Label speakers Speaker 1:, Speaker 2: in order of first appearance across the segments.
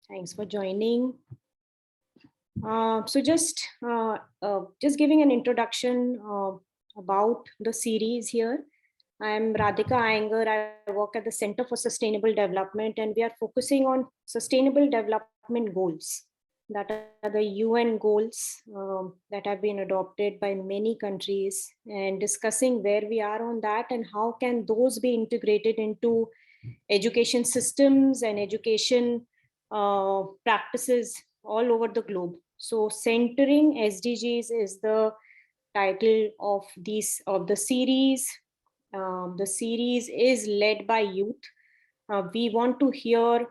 Speaker 1: Thanks for joining. So just giving an introduction about the series here. I'm Radhika Iyengar. I work at the Center for Sustainable Development, and we are focusing on sustainable development goals. That are the UN goals that have been adopted by many countries, and discussing where we are on that and how can those be integrated into education systems and education practices all over the globe. So centering SDGs is the title of the series. The series is led by youth. We want to hear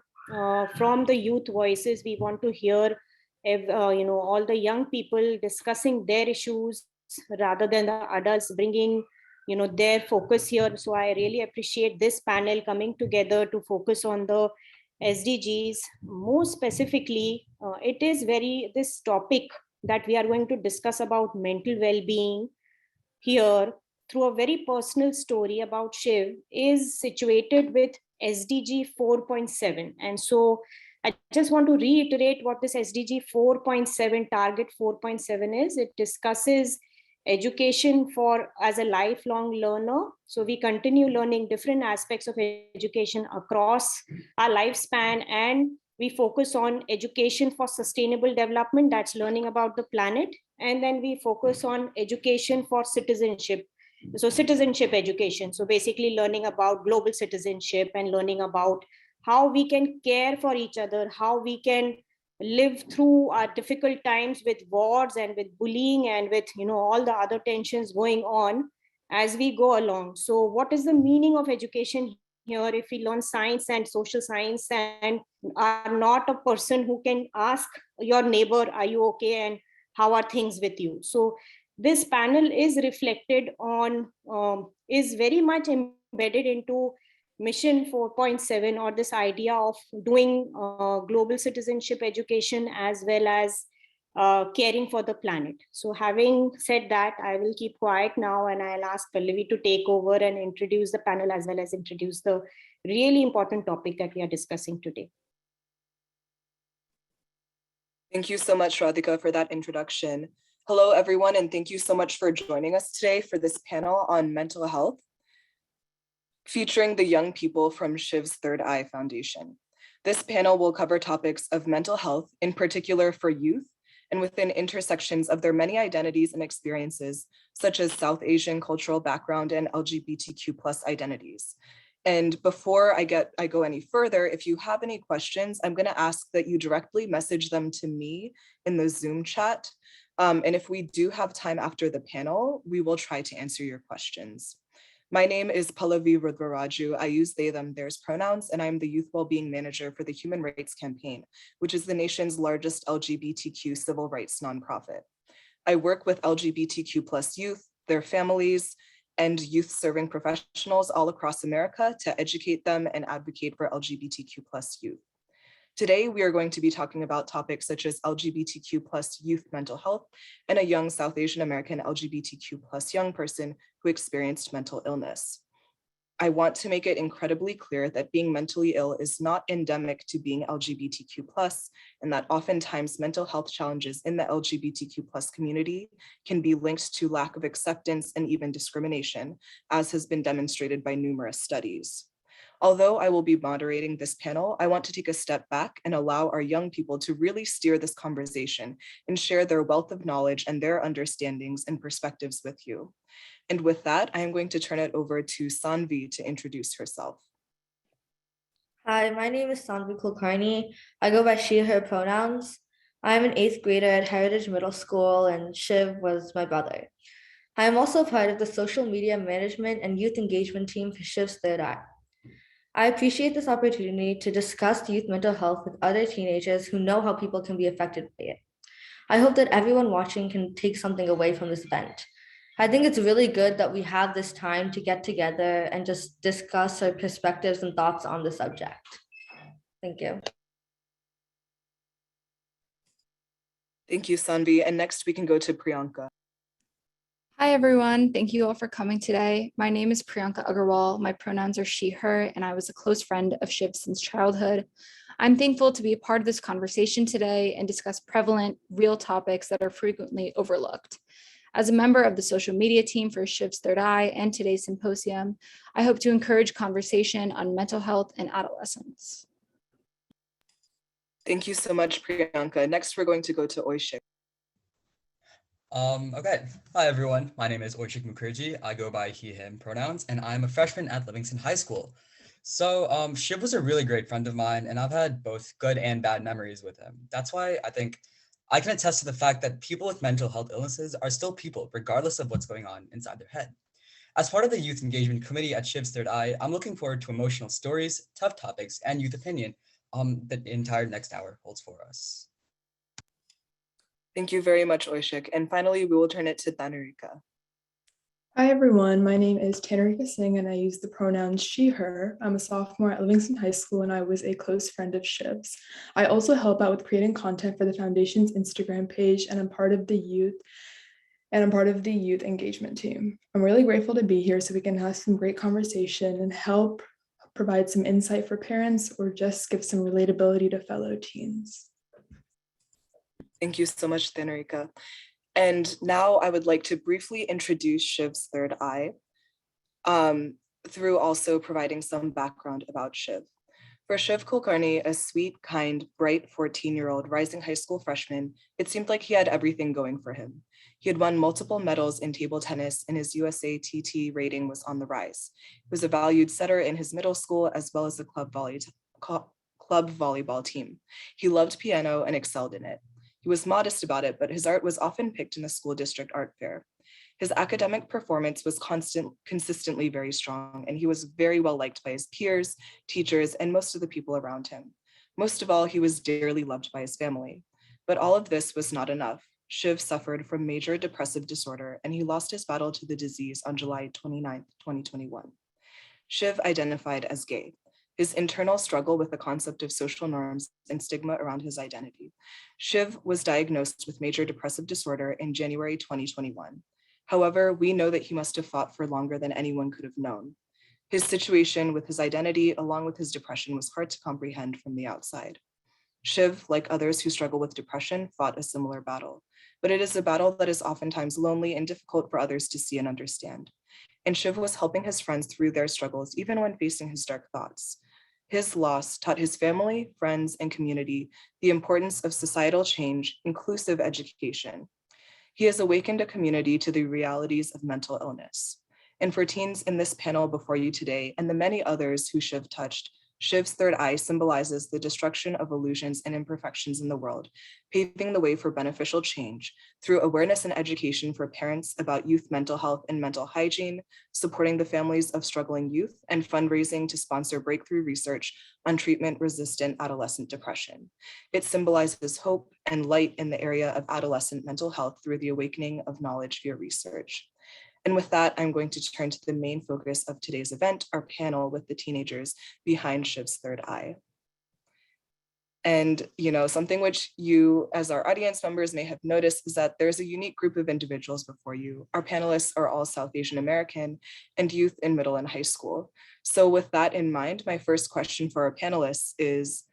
Speaker 1: from the youth voices. We want to hear all the young people discussing their issues rather than the adults bringing their focus here. So I really appreciate this panel coming together to focus on the SDGs. More specifically, it is this topic that we are going to discuss about mental well-being here through a very personal story about Shiv is situated with SDG 4.7. And so I just want to reiterate what this SDG 4.7 target 4.7 is. It discusses education for as a lifelong learner. So we continue learning different aspects of education across our lifespan, and we focus on education for sustainable development, that's learning about the planet, and then we focus on education for citizenship, so citizenship education, so basically learning about global citizenship and learning about how we can care for each other, how we can live through our difficult times with wars and with bullying and with all the other tensions going on as we go along. So what is the meaning of education here if we learn science and social science and are not a person who can ask your neighbor, are you okay, and how are things with you? So this panel is reflected on is very much embedded into mission 4.7, or this idea of doing global citizenship education as well as caring for the planet. So having said that, I will keep quiet now and I'll ask Pallavi to take over and introduce the panel as well as introduce the really important topic that we are discussing today.
Speaker 2: Thank you so much, Radhika, for that introduction. Hello, everyone, and thank you so much for joining us today for this panel on mental health, featuring the young people from Shiv's Third Eye Foundation. This panel will cover topics of mental health, in particular for youth, and within intersections of their many identities and experiences, such as South Asian cultural background and LGBTQ+ identities. And before I go any further, if you have any questions, I'm going to ask that you directly message them to me in the Zoom chat. And if we do have time after the panel, we will try to answer your questions. My name is Pallavi Rudvaraju. I use they, them, theirs pronouns, and I'm the Youth Wellbeing Manager for the Human Rights Campaign, which is the nation's largest LGBTQ civil rights nonprofit. I work with LGBTQ+ youth, their families, and youth serving professionals all across America to educate them and advocate for LGBTQ+ youth. Today, we are going to be talking about topics such as LGBTQ+ youth mental health and a young South Asian American LGBTQ+ young person who experienced mental illness. I want to make it incredibly clear that being mentally ill is not endemic to being LGBTQ+, and that oftentimes mental health challenges in the LGBTQ+ community can be linked to lack of acceptance and even discrimination, as has been demonstrated by numerous studies. Although I will be moderating this panel, I want to take a step back and allow our young people to really steer this conversation and share their wealth of knowledge and their understandings and perspectives with you. And with that, I am going to turn it over to Sanvi to introduce herself.
Speaker 3: Hi, my name is Sanvi Kulkarni. I go by she, her pronouns. I'm an 8th grader at Heritage Middle School, and Shiv was my brother. I am also part of the social media management and youth engagement team for Shiv's Third Eye. I appreciate this opportunity to discuss youth mental health with other teenagers who know how people can be affected by it. I hope that everyone watching can take something away from this event. I think it's really good that we have this time to get together and just discuss our perspectives and thoughts on the subject. Thank you.
Speaker 2: Thank you, Sanvi. And next we can go to Priyanka.
Speaker 4: Hi, everyone. Thank you all for coming today. My name is Priyanka Agarwal. My pronouns are she, her, and I was a close friend of Shiv since childhood. I'm thankful to be a part of this conversation today and discuss prevalent, real topics that are frequently overlooked. As a member of the social media team for Shiv's Third Eye and today's symposium, I hope to encourage conversation on mental health and adolescence.
Speaker 2: Thank you so much, Priyanka. Next, we're going to go to Oishik.
Speaker 5: Okay. Hi, everyone. My name is Oishik Mukherjee. I go by he, him pronouns, and I'm a freshman at Livingston High School. So Shiv was a really great friend of mine, and I've had both good and bad memories with him. That's why I think I can attest to the fact that people with mental health illnesses are still people, regardless of what's going on inside their head. As part of the Youth Engagement Committee at Shiv's Third Eye, I'm looking forward to emotional stories, tough topics, and youth opinion the entire next hour holds for us.
Speaker 2: Thank you very much, Oishik. And finally, we will turn it to Tanurika.
Speaker 6: Hi everyone, my name is Tanurika Singh and I use the pronouns she, her. I'm a sophomore at Livingston High School and I was a close friend of Shiv's. I also help out with creating content for the foundation's Instagram page and I'm part of the youth engagement team. I'm really grateful to be here so we can have some great conversation and help provide some insight for parents or just give some relatability to fellow teens.
Speaker 2: Thank you so much, Tanurika. And now I would like to briefly introduce Shiv's Third Eye through also providing some background about Shiv. For Shiv Kulkarni, a sweet, kind, bright 14-year-old rising high school freshman, it seemed like he had everything going for him. He had won multiple medals in table tennis and his USA TT rating was on the rise. He was a valued setter in his middle school as well as the club volleyball team. He loved piano and excelled in it. He was modest about it, but his art was often picked in the school district art fair. His academic performance was consistently very strong, and he was very well liked by his peers, teachers, and most of the people around him. Most of all, he was dearly loved by his family. But all of this was not enough. Shiv suffered from major depressive disorder, and he lost his battle to the disease on July 29, 2021. Shiv identified as gay. His internal struggle with the concept of social norms and stigma around his identity. Shiv was diagnosed with major depressive disorder in January 2021. However, we know that he must have fought for longer than anyone could have known. His situation with his identity, along with his depression, was hard to comprehend from the outside. Shiv, like others who struggle with depression, fought a similar battle, but it is a battle that is oftentimes lonely and difficult for others to see and understand. And Shiv was helping his friends through their struggles, even when facing his dark thoughts. His loss taught his family, friends, and community the importance of societal change, inclusive education. He has awakened a community to the realities of mental illness. And for teens in this panel before you today, and the many others who Shiv touched, Shiv's third eye symbolizes the destruction of illusions and imperfections in the world, paving the way for beneficial change through awareness and education for parents about youth mental health and mental hygiene, supporting the families of struggling youth, and fundraising to sponsor breakthrough research on treatment-resistant adolescent depression. It symbolizes hope and light in the area of adolescent mental health through the awakening of knowledge via research. And with that, I'm going to turn to the main focus of today's event, our panel with the teenagers behind Shiv's Third Eye. And something which you as our audience members may have noticed is that there's a unique group of individuals before you. Our panelists are all South Asian American and youth in middle and high school. So with that in mind, my first question for our panelists is,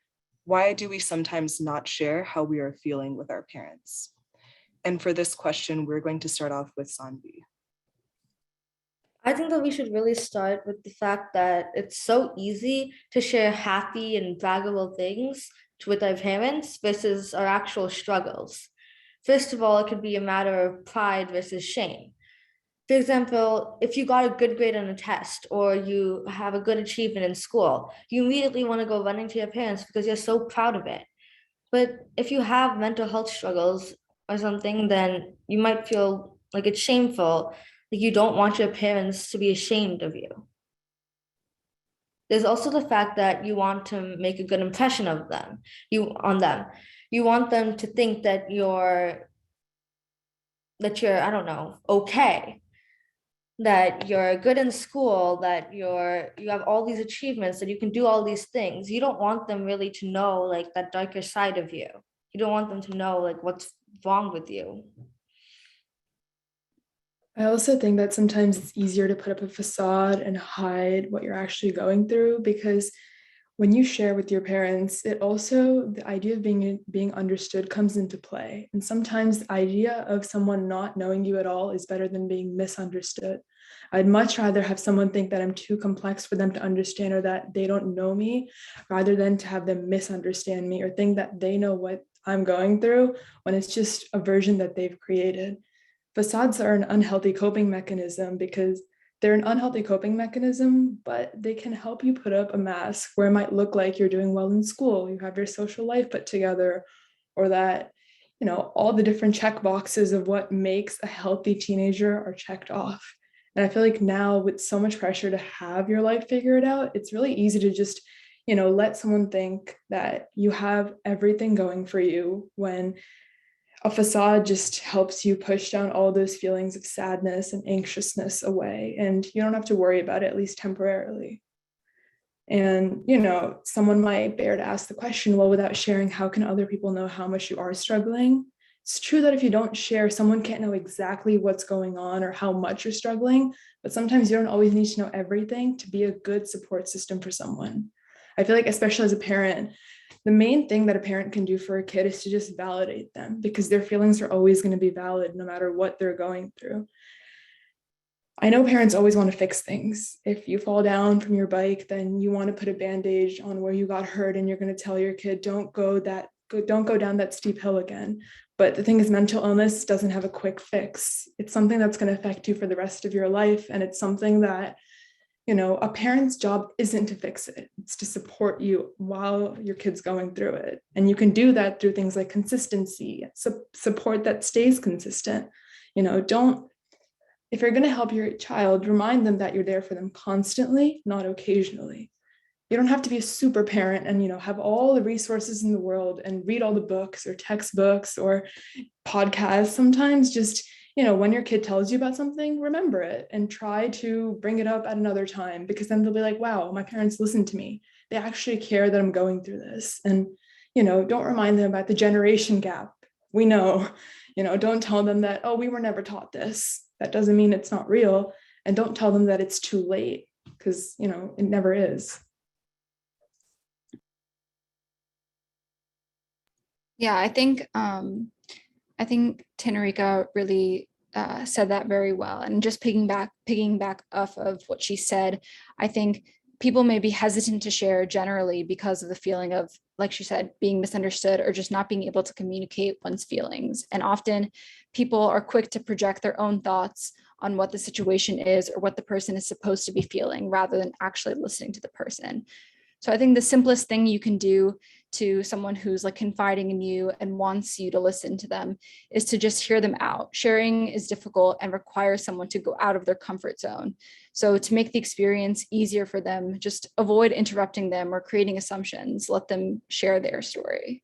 Speaker 2: why do we sometimes not share how we are feeling with our parents? And for this question, we're going to start off with Sanvi.
Speaker 3: I think that we should really start with the fact that it's so easy to share happy and braggable things with our parents versus our actual struggles. First of all, it could be a matter of pride versus shame. For example, if you got a good grade on a test or you have a good achievement in school, you immediately want to go running to your parents because you're so proud of it. But if you have mental health struggles or something, then you might feel like it's shameful. Like you don't want your parents to be ashamed of you. There's also the fact that you want to make a good impression of them. You want them to think that you're I don't know, okay, that you're good in school, that you have all these achievements, that you can do all these things. You don't want them really to know like that darker side of you. You don't want them to know like what's wrong with you.
Speaker 6: I also think that sometimes it's easier to put up a facade and hide what you're actually going through because when you share with your parents, it also, the idea of being understood comes into play. And sometimes the idea of someone not knowing you at all is better than being misunderstood. I'd much rather have someone think that I'm too complex for them to understand or that they don't know me, rather than to have them misunderstand me or think that they know what I'm going through when it's just a version that they've created. Facades are an unhealthy coping mechanism because they're an unhealthy coping mechanism, but they can help you put up a mask where it might look like you're doing well in school, you have your social life put together, or that, all the different check boxes of what makes a healthy teenager are checked off. And I feel like now with so much pressure to have your life figured out, it's really easy to just, let someone think that you have everything going for you when a facade just helps you push down all those feelings of sadness and anxiousness away, and you don't have to worry about it, at least temporarily. And, someone might bear to ask the question, well, without sharing, how can other people know how much you are struggling? It's true that if you don't share, someone can't know exactly what's going on or how much you're struggling, but sometimes you don't always need to know everything to be a good support system for someone. I feel like, especially as a parent, the main thing that a parent can do for a kid is to just validate them, because their feelings are always going to be valid no matter what they're going through. I know parents always want to fix things. If you fall down from your bike, then you want to put a bandage on where you got hurt, and you're going to tell your kid, don't go down that steep hill again. But the thing is, mental illness doesn't have a quick fix. It's something that's going to affect you for the rest of your life, and it's something that, a parent's job isn't to fix it. It's to support you while your kid's going through it. And you can do that through things like consistency, support that stays consistent. If you're going to help your child, remind them that you're there for them constantly, not occasionally. You don't have to be a super parent and, have all the resources in the world and read all the books or textbooks or podcasts. Sometimes just, when your kid tells you about something, remember it and try to bring it up at another time, because then they'll be like, wow, my parents listened to me. They actually care that I'm going through this. And, don't remind them about the generation gap. We know, don't tell them that, oh, we were never taught this. That doesn't mean it's not real. And don't tell them that it's too late, because, it never is.
Speaker 4: Yeah, I think Tenerica really said that very well. And just picking back off of what she said, I think people may be hesitant to share generally because of the feeling of, like she said, being misunderstood or just not being able to communicate one's feelings. And often people are quick to project their own thoughts on what the situation is or what the person is supposed to be feeling, rather than actually listening to the person. So I think the simplest thing you can do to someone who's like confiding in you and wants you to listen to them is to just hear them out. Sharing is difficult and requires someone to go out of their comfort zone. So to make the experience easier for them, just avoid interrupting them or creating assumptions. Let them share their story.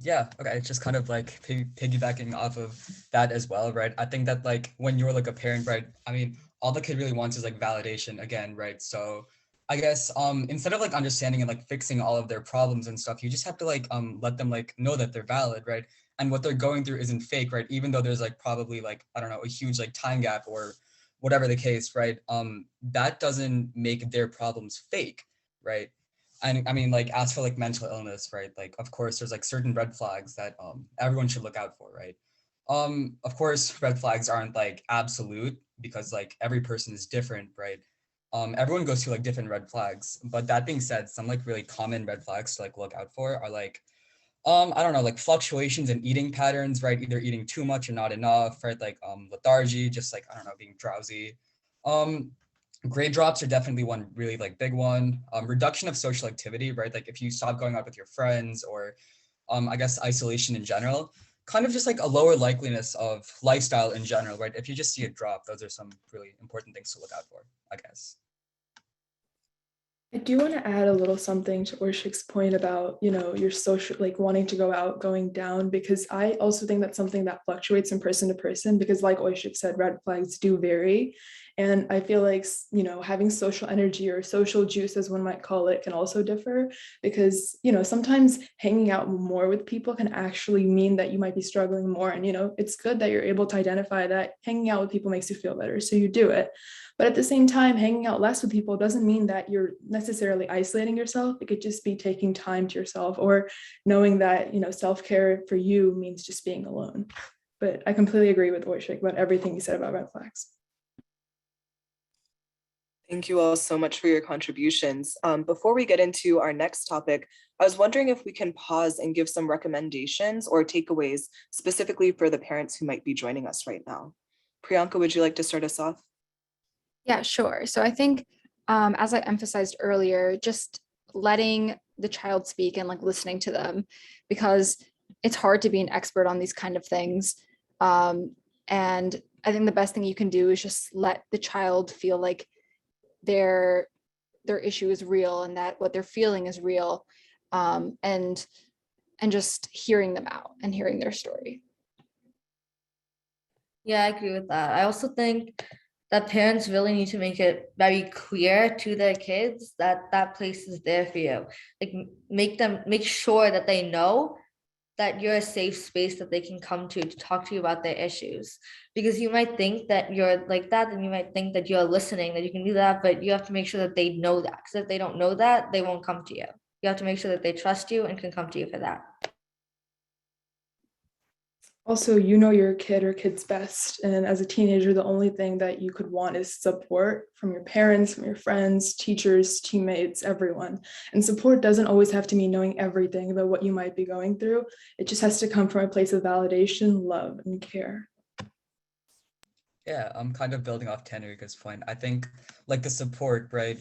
Speaker 5: Yeah, okay, just kind of like piggybacking off of that as well, right? I think that like when you're like a parent, right, I mean, all the kid really wants is like validation again, right? So I guess instead of like understanding and like fixing all of their problems and stuff, you just have to like let them like know that they're valid, right? And what they're going through isn't fake, right? Even though there's like probably like, I don't know, a huge like time gap or whatever the case, right? That doesn't make their problems fake, right? And I mean, like, as for like mental illness, right? Like, of course, there's like certain red flags that everyone should look out for, right? Of course, red flags aren't like absolute, because like every person is different, right? Everyone goes through like different red flags. But that being said, some like really common red flags to like look out for are like, I don't know, like fluctuations in eating patterns, right? Either eating too much or not enough, right? Like lethargy, just like, I don't know, being drowsy. Um, Grade drops are definitely one really like big one. Reduction of social activity, right? Like if you stop going out with your friends, or I guess isolation in general, kind of just like a lower likeliness of lifestyle in general, right? If you just see a drop, those are some really important things to look out for, I guess.
Speaker 6: I do want to add a little something to Orshik's point about, your social, like wanting to go out, going down, because I also think that's something that fluctuates from person to person, because like Orshik said, red flags do vary. And I feel like, having social energy or social juice, as one might call it, can also differ because, sometimes hanging out more with people can actually mean that you might be struggling more. And, it's good that you're able to identify that hanging out with people makes you feel better. So you do it. But at the same time, hanging out less with people doesn't mean that you're necessarily isolating yourself. It could just be taking time to yourself or knowing that, self-care for you means just being alone. But I completely agree with Oishik about everything you said about red flags.
Speaker 2: Thank you all so much for your contributions. Before we get into our next topic, I was wondering if we can pause and give some recommendations or takeaways specifically for the parents who might be joining us right now. Priyanka, would you like to start us off?
Speaker 4: Yeah, sure. So I think, as I emphasized earlier, just letting the child speak and like listening to them, because it's hard to be an expert on these kind of things. And I think the best thing you can do is just let the child feel like their issue is real and that what they're feeling is real, and just hearing them out and hearing their story.
Speaker 3: Yeah, I agree with that. I also think that parents really need to make it very clear to their kids that that place is there for you. Like make sure that they know that you're a safe space that they can come to talk to you about their issues. Because you might think that you're like that, and you might think that you're listening, that you can do that, but you have to make sure that they know that. Because if they don't know that, they won't come to you. You have to make sure that they trust you and can come to you for that.
Speaker 6: Also, your kid or kids best. And as a teenager, the only thing that you could want is support from your parents, from your friends, teachers, teammates, everyone. And support doesn't always have to mean knowing everything about what you might be going through. It just has to come from a place of validation, love, and care.
Speaker 5: Yeah, I'm kind of building off Tanrika's point. I think like the support, right?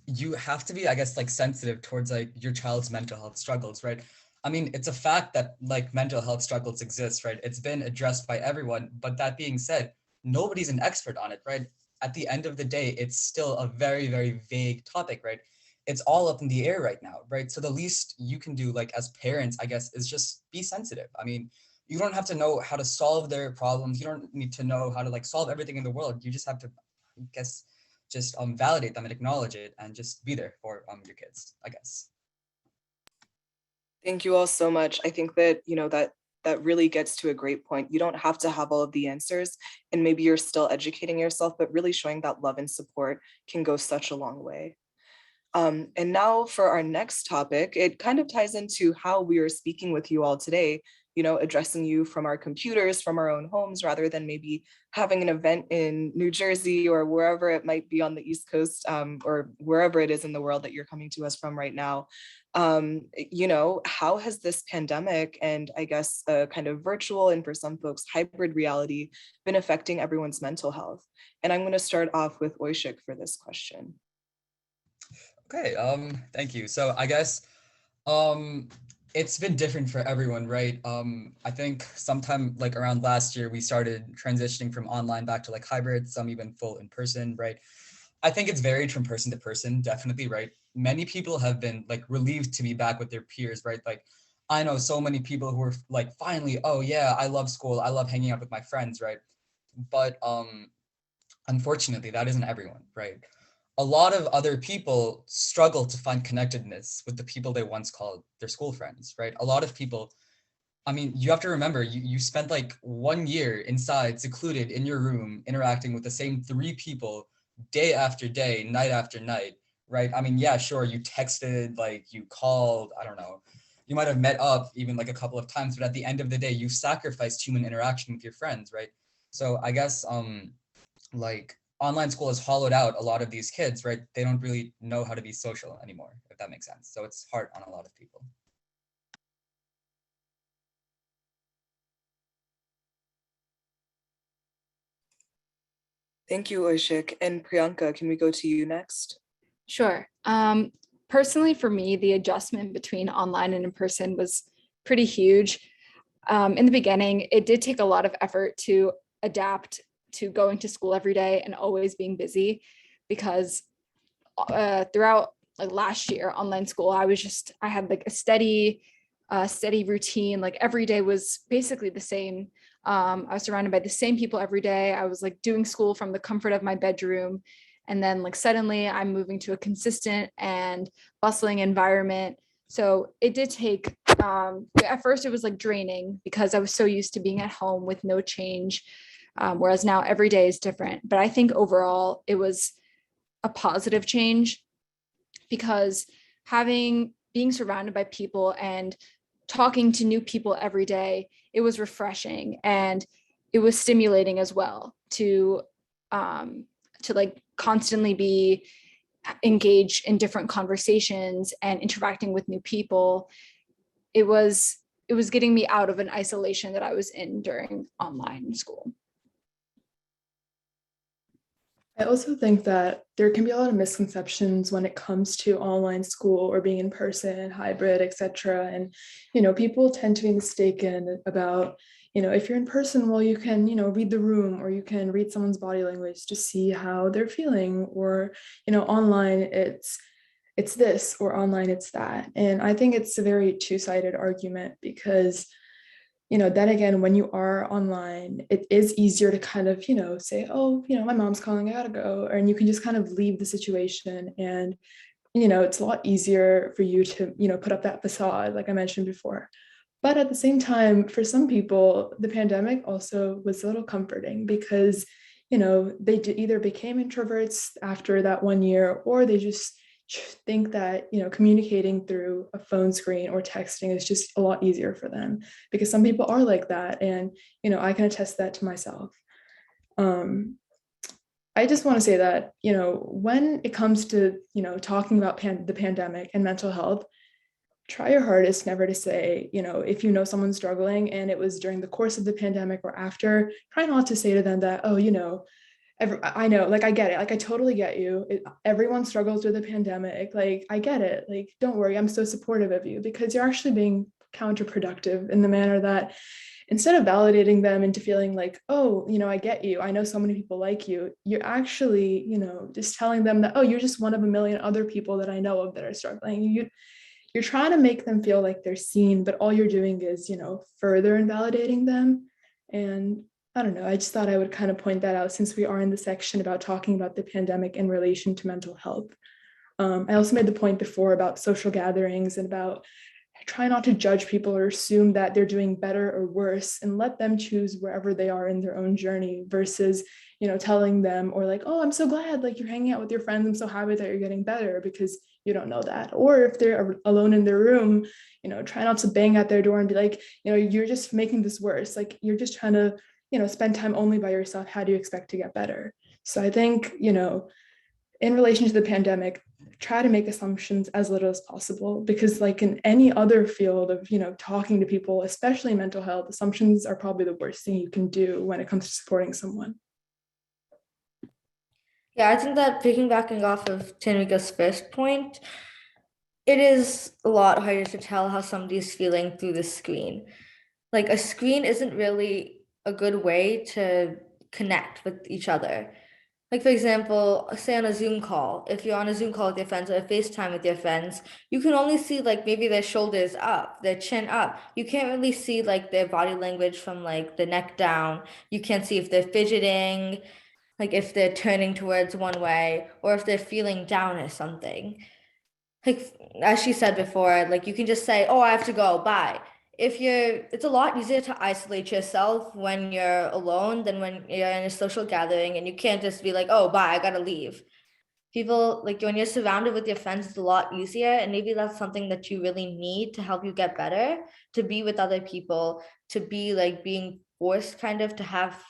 Speaker 5: You have to be, I guess, like sensitive towards like your child's mental health struggles, right? I mean, it's a fact that like mental health struggles exist, right? It's been addressed by everyone. But that being said, nobody's an expert on it, right? At the end of the day, it's still a very, very vague topic, right? It's all up in the air right now, right? So the least you can do, like as parents, I guess, is just be sensitive. I mean, you don't have to know how to solve their problems. You don't need to know how to like solve everything in the world. You just have to, I guess, just validate them and acknowledge it and just be there for your kids, I guess.
Speaker 2: Thank you all so much. I think that, that really gets to a great point. You don't have to have all of the answers, and maybe you're still educating yourself, but really showing that love and support can go such a long way. And now for our next topic, it kind of ties into how we are speaking with you all today, addressing you from our computers, from our own homes, rather than maybe having an event in New Jersey or wherever it might be on the East Coast, or wherever it is in the world that you're coming to us from right now. How has this pandemic and I guess a kind of virtual and for some folks hybrid reality been affecting everyone's mental health? And I'm going to start off with Oishik for this question.
Speaker 5: Okay, thank you. So I guess it's been different for everyone, right? I think sometime like around last year, we started transitioning from online back to like hybrid, some even full in person, right? I think it's varied from person to person, definitely, right? Many people have been like relieved to be back with their peers, right? Like I know so many people who are like, finally, oh yeah, I love school, I love hanging out with my friends, right? But unfortunately, that isn't everyone, right? A lot of other people struggle to find connectedness with the people they once called their school friends, right? A lot of people, I mean, you have to remember, you spent like 1 year inside, secluded in your room, interacting with the same 3 people day after day, night after night, right? I mean, yeah, sure, you texted, like you called, I don't know. You might have met up even like a couple of times, but at the end of the day, you sacrificed human interaction with your friends, right? So I guess like online school has hollowed out a lot of these kids, right? They don't really know how to be social anymore, if that makes sense. So it's hard on a lot of people.
Speaker 2: Thank you, Oishik. And Priyanka, can we go to you next?
Speaker 4: Sure. Personally, for me, the adjustment between online and in person was pretty huge. In the beginning, it did take a lot of effort to adapt to going to school every day and always being busy, because throughout like last year online school, I had like a steady routine. Like every day was basically the same. I was surrounded by the same people every day. I was like doing school from the comfort of my bedroom. And then like suddenly I'm moving to a consistent and bustling environment. So it did take, at first it was like draining because I was so used to being at home with no change. Whereas now every day is different. But I think overall it was a positive change because being surrounded by people and talking to new people every day, it was refreshing and it was stimulating as well to like constantly be engaged in different conversations and interacting with new people. It was getting me out of an isolation that I was in during online school.
Speaker 6: I also think that there can be a lot of misconceptions when it comes to online school or being in person, hybrid, etc. And, people tend to be mistaken about, if you're in person, well, you can, read the room or you can read someone's body language to see how they're feeling, or, online it's this, or online it's that. And I think it's a very two-sided argument because then again, when you are online, it is easier to kind of, say, oh, my mom's calling, I gotta go. And you can just kind of leave the situation. And, it's a lot easier for you to, put up that facade, like I mentioned before. But at the same time, for some people, the pandemic also was a little comforting because, they either became introverts after that 1 year, or they just think that communicating through a phone screen or texting is just a lot easier for them, because some people are like that, and I can attest that to myself. I just want to say that when it comes to talking about the pandemic and mental health, try your hardest never to say, if someone's struggling and it was during the course of the pandemic or after, try not to say to them that, oh, I know, like, I get it. Like, I totally get you. Everyone struggles with the pandemic. Like, I get it. Like, don't worry. I'm so supportive of you, because you're actually being counterproductive in the manner that instead of validating them into feeling like, oh, I get you. I know so many people like you. You're actually, just telling them that, oh, you're just one of a million other people that I know of that are struggling. You're trying to make them feel like they're seen, but all you're doing is, further invalidating them. And I don't know, I just thought I would kind of point that out since we are in the section about talking about the pandemic in relation to mental health. I also made the point before about social gatherings and about try not to judge people or assume that they're doing better or worse, and let them choose wherever they are in their own journey versus, telling them, or like, oh, I'm so glad like you're hanging out with your friends. I'm so happy that you're getting better, because you don't know that. Or if they're alone in their room, try not to bang at their door and be like, you're just making this worse. Like, you're just trying to spend time only by yourself. How do you expect to get better? So I think, in relation to the pandemic, try to make assumptions as little as possible, because like in any other field of, talking to people, especially mental health, assumptions are probably the worst thing you can do when it comes to supporting someone.
Speaker 3: Yeah, I think that piggybacking off of Tanvika's first point, it is a lot harder to tell how somebody's feeling through the screen. Like, a screen isn't really a good way to connect with each other. Like, for example, say on a Zoom call, if you're on a Zoom call with your friends or a FaceTime with your friends, you can only see like maybe their shoulders up, their chin up. You can't really see like their body language from like the neck down. You can't see if they're fidgeting, like if they're turning towards one way, or if they're feeling down or something. Like, as she said before, like you can just say, oh, I have to go, bye. It's a lot easier to isolate yourself when you're alone than when you're in a social gathering, and you can't just be like, oh, bye, I gotta leave. People, like, when you're surrounded with your friends, it's a lot easier, and maybe that's something that you really need to help you get better, to be with other people, to be like being forced kind of to have,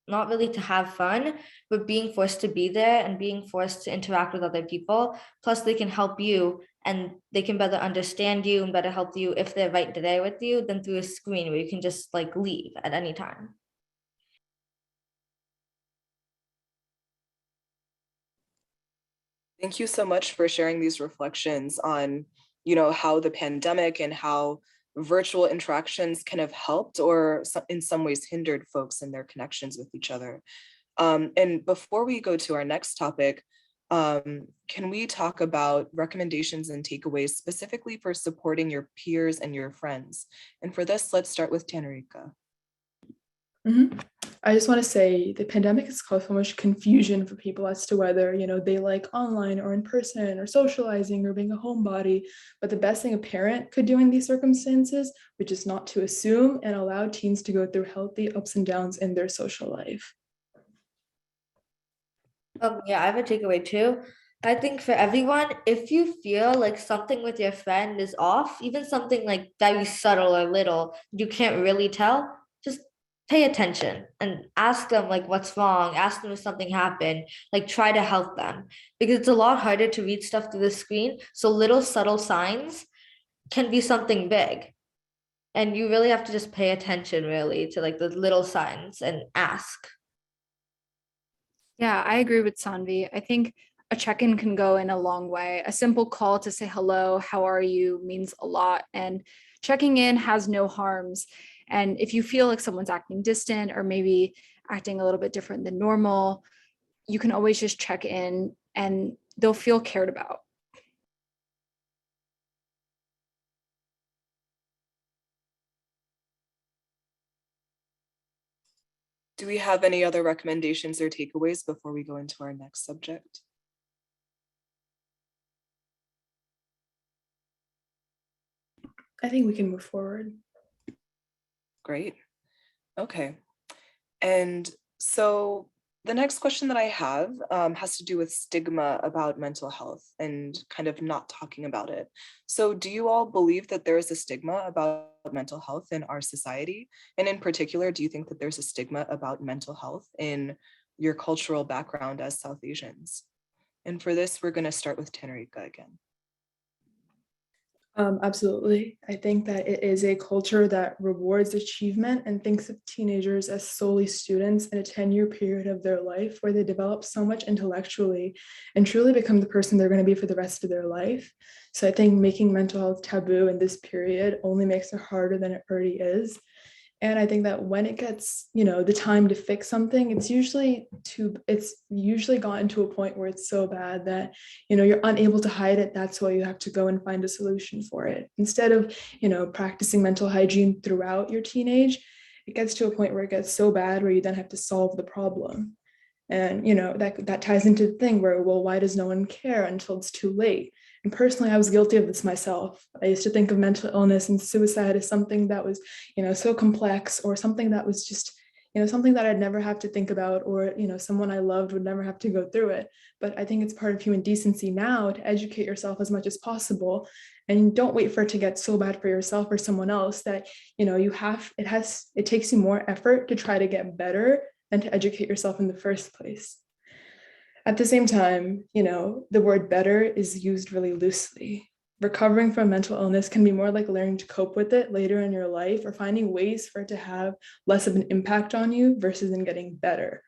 Speaker 3: not really to have fun, but being forced to be there and being forced to interact with other people. Plus, they can help you, and they can better understand you and better help you if they're right there with you than through a screen where you can just like leave at any time.
Speaker 2: Thank you so much for sharing these reflections on, how the pandemic and how virtual interactions can have helped or in some ways hindered folks in their connections with each other. And before we go to our next topic, can we talk about recommendations and takeaways specifically for supporting your peers and your friends? And for this, let's start with Tanarika.
Speaker 6: Mhm. I just want to say the pandemic has caused so much confusion for people as to whether, they like online or in person or socializing or being a homebody. But the best thing a parent could do in these circumstances, which is not to assume and allow teens to go through healthy ups and downs in their social life.
Speaker 3: Yeah, I have a takeaway too. I think for everyone, if you feel like something with your friend is off, even something like very subtle or little, you can't really tell, just pay attention and ask them like what's wrong, ask them if something happened, like try to help them. Because it's a lot harder to read stuff through the screen. So little subtle signs can be something big. And you really have to just pay attention really to like the little signs and ask.
Speaker 4: Yeah, I agree with Sanvi. I think a check-in can go in a long way. A simple call to say hello, how are you means a lot. And checking in has no harms. And if you feel like someone's acting distant or maybe acting a little bit different than normal, you can always just check in and they'll feel cared about.
Speaker 2: Do we have any other recommendations or takeaways before we go into our next subject?
Speaker 6: I think we can move forward.
Speaker 2: Great. Okay. And so the next question that I have has to do with stigma about mental health and kind of not talking about it. So do you all believe that there is a stigma about mental health in our society? And in particular, do you think that there's a stigma about mental health in your cultural background as South Asians? And for this, we're going to start with Tenerica again.
Speaker 6: Absolutely. I think that it is a culture that rewards achievement and thinks of teenagers as solely students in a 10-year period of their life where they develop so much intellectually and truly become the person they're going to be for the rest of their life. So I think making mental health taboo in this period only makes it harder than it already is. And I think that when it gets, the time to fix something, it's usually gotten to a point where it's so bad that, you're unable to hide it. That's why you have to go and find a solution for it. Instead of, practicing mental hygiene throughout your teenage, it gets to a point where it gets so bad where you then have to solve the problem. And, that ties into the thing where, well, why does no one care until it's too late? And personally, I was guilty of this myself. I used to think of mental illness and suicide as something that was, so complex, or something that was just, something that I'd never have to think about, or, someone I loved would never have to go through it. But I think it's part of human decency now to educate yourself as much as possible. And don't wait for it to get so bad for yourself or someone else that, it takes you more effort to try to get better than to educate yourself in the first place. At the same time, the word better is used really loosely. Recovering from mental illness can be more like learning to cope with it later in your life, or finding ways for it to have less of an impact on you versus in getting better.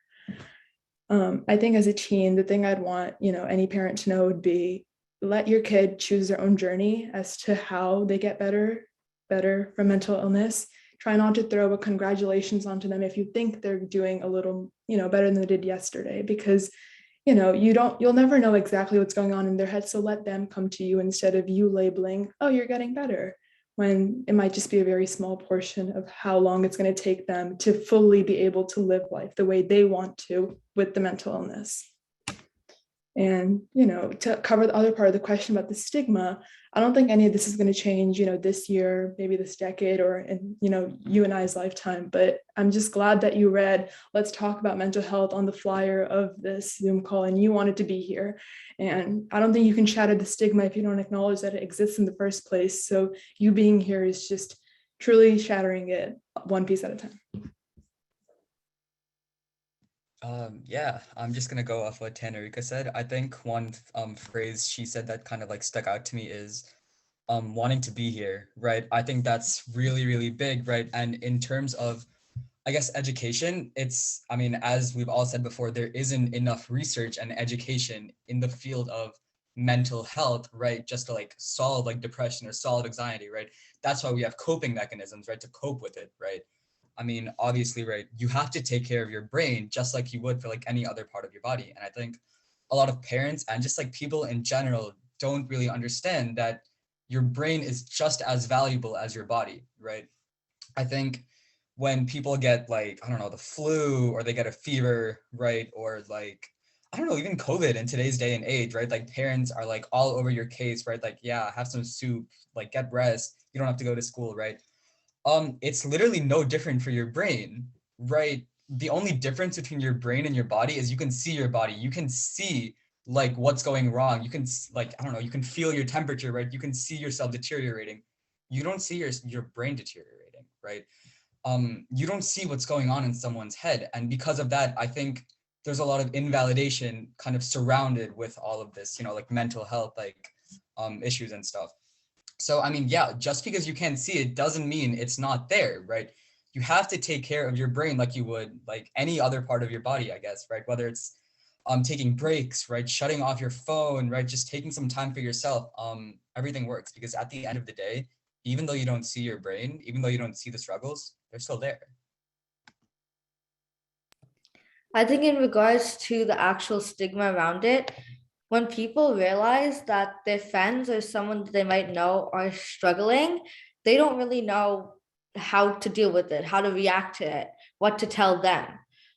Speaker 6: I think as a teen, the thing I'd want, any parent to know would be, let your kid choose their own journey as to how they get better from mental illness. Try not to throw a congratulations onto them if you think they're doing a little, better than they did yesterday, because you'll never know exactly what's going on in their head. So let them come to you instead of you labeling, oh, you're getting better, when it might just be a very small portion of how long it's going to take them to fully be able to live life the way they want to with the mental illness. And, to cover the other part of the question about the stigma, I don't think any of this is going to change, this year, maybe this decade, or in, you and I's lifetime. But I'm just glad that you read Let's Talk About Mental Health on the flyer of this Zoom call, and you wanted to be here. And I don't think you can shatter the stigma if you don't acknowledge that it exists in the first place. So you being here is just truly shattering it one piece at a time.
Speaker 5: Yeah, I'm just gonna go off what Tanarika said. I think one phrase she said that kind of like stuck out to me is wanting to be here, right? I think that's really, really big, right? And in terms of, I guess, education, I mean, as we've all said before, there isn't enough research and education in the field of mental health, right? Just to like solve like depression or solve anxiety, right? That's why we have coping mechanisms, right? To cope with it, right? I mean, obviously, right, you have to take care of your brain just like you would for like any other part of your body. And I think a lot of parents and just like people in general don't really understand that your brain is just as valuable as your body, right? I think when people get like, I don't know, the flu, or they get a fever, right? Or like, I don't know, even COVID in today's day and age, right? Like parents are like all over your case, right? Like, yeah, have some soup, like get rest. You don't have to go to school, right? It's literally no different for your brain, right? The only difference between your brain and your body is you can see your body. You can see like what's going wrong. You can like, I don't know, you can feel your temperature, right? You can see yourself deteriorating. You don't see your brain deteriorating, right? You don't see what's going on in someone's head. And because of that, I think there's a lot of invalidation kind of surrounded with all of this, like mental health, like issues and stuff. So, I mean, yeah, just because you can't see it doesn't mean it's not there, right? You have to take care of your brain like you would like any other part of your body, I guess, right? Whether it's taking breaks, right? Shutting off your phone, right? Just taking some time for yourself. Everything works because at the end of the day, even though you don't see your brain, even though you don't see the struggles, they're still there.
Speaker 3: I think in regards to the actual stigma around it, when people realize that their friends or someone that they might know are struggling, they don't really know how to deal with it, how to react to it, what to tell them.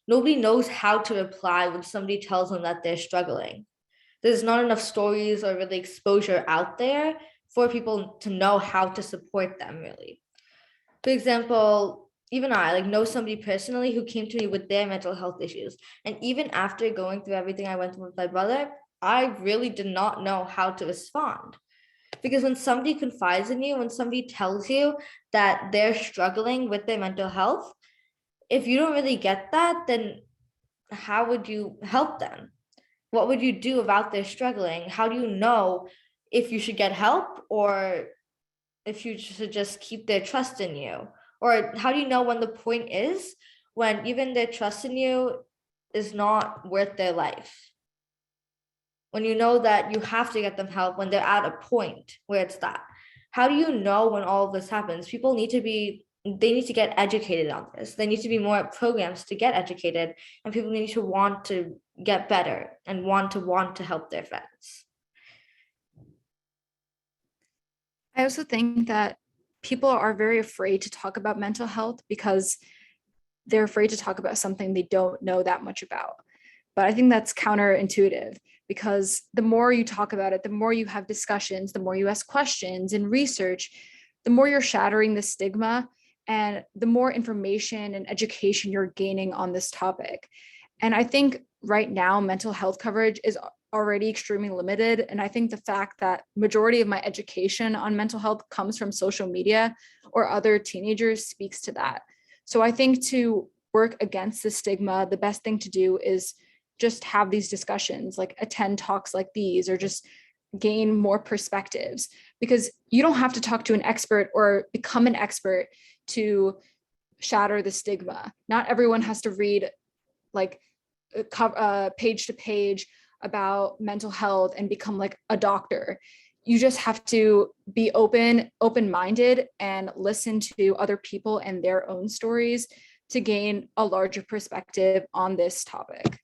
Speaker 3: Nobody knows how to reply when somebody tells them that they're struggling. There's not enough stories or really exposure out there for people to know how to support them, really. For example, even I like know somebody personally who came to me with their mental health issues. And even after going through everything I went through with my brother, I really did not know how to respond. Because when somebody confides in you, when somebody tells you that they're struggling with their mental health, if you don't really get that, then how would you help them? What would you do about their struggling? How do you know if you should get help or if you should just keep their trust in you? Or how do you know when the point is when even their trust in you is not worth their life? When you know that you have to get them help when they're at a point where it's that. How do you know when all of this happens? People need to be, they need to get educated on this. There need to be more programs to get educated, and people need to want to get better and want to help their friends.
Speaker 4: I also think that people are very afraid to talk about mental health because they're afraid to talk about something they don't know that much about. But I think that's counterintuitive because the more you talk about it, the more you have discussions, the more you ask questions and research, the more you're shattering the stigma and the more information and education you're gaining on this topic. And I think right now, mental health coverage is already extremely limited. And I think the fact that majority of my education on mental health comes from social media or other teenagers speaks to that. So I think to work against the stigma, the best thing to do is just have these discussions, like attend talks like these, or just gain more perspectives, because you don't have to talk to an expert or become an expert to shatter the stigma. Not everyone has to read like page to page about mental health and become like a doctor. You just have to be open-minded and listen to other people and their own stories to gain a larger perspective on this topic.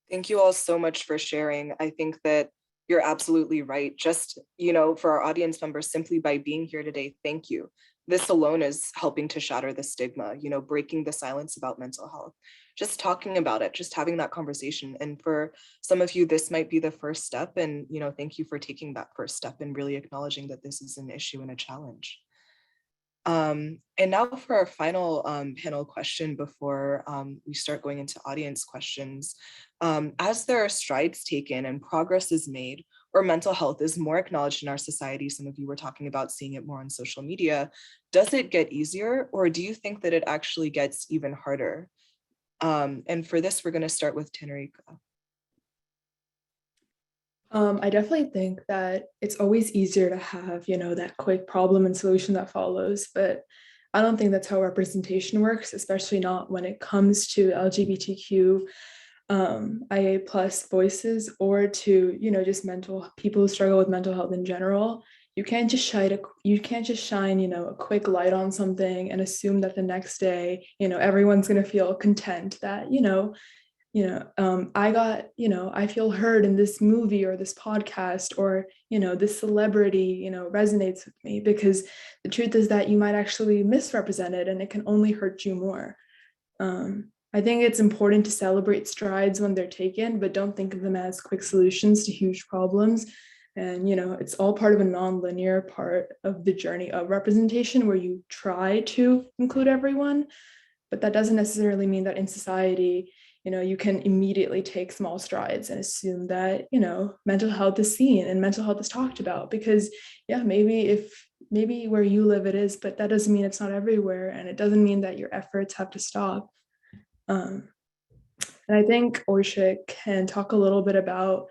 Speaker 2: Thank you all so much for sharing. I think that you're absolutely right. Just, for our audience members, simply by being here today, thank you. This alone is helping to shatter the stigma, breaking the silence about mental health, just talking about it, just having that conversation. And for some of you, this might be the first step. And, thank you for taking that first step and really acknowledging that this is an issue and a challenge. And now for our final panel question before we start going into audience questions. As there are strides taken and progress is made, or mental health is more acknowledged in our society, some of you were talking about seeing it more on social media, does it get easier, or do you think that it actually gets even harder? And for this, we're going to start with Tenerica.
Speaker 6: I definitely think that it's always easier to have, that quick problem and solution that follows, but I don't think that's how representation works, especially not when it comes to LGBTQ IA plus voices, or to, just people who struggle with mental health in general. You can't just shine, a quick light on something and assume that the next day, everyone's going to feel content that, I feel heard in this movie or this podcast, or, this celebrity, resonates with me, because the truth is that you might actually misrepresent it and it can only hurt you more. I think it's important to celebrate strides when they're taken, but don't think of them as quick solutions to huge problems. And, it's all part of a non-linear part of the journey of representation, where you try to include everyone, but that doesn't necessarily mean that in society, you can immediately take small strides and assume that, mental health is seen and mental health is talked about, because maybe where you live it is, but that doesn't mean it's not everywhere. And it doesn't mean that your efforts have to stop. And I think Oishik can talk a little bit about,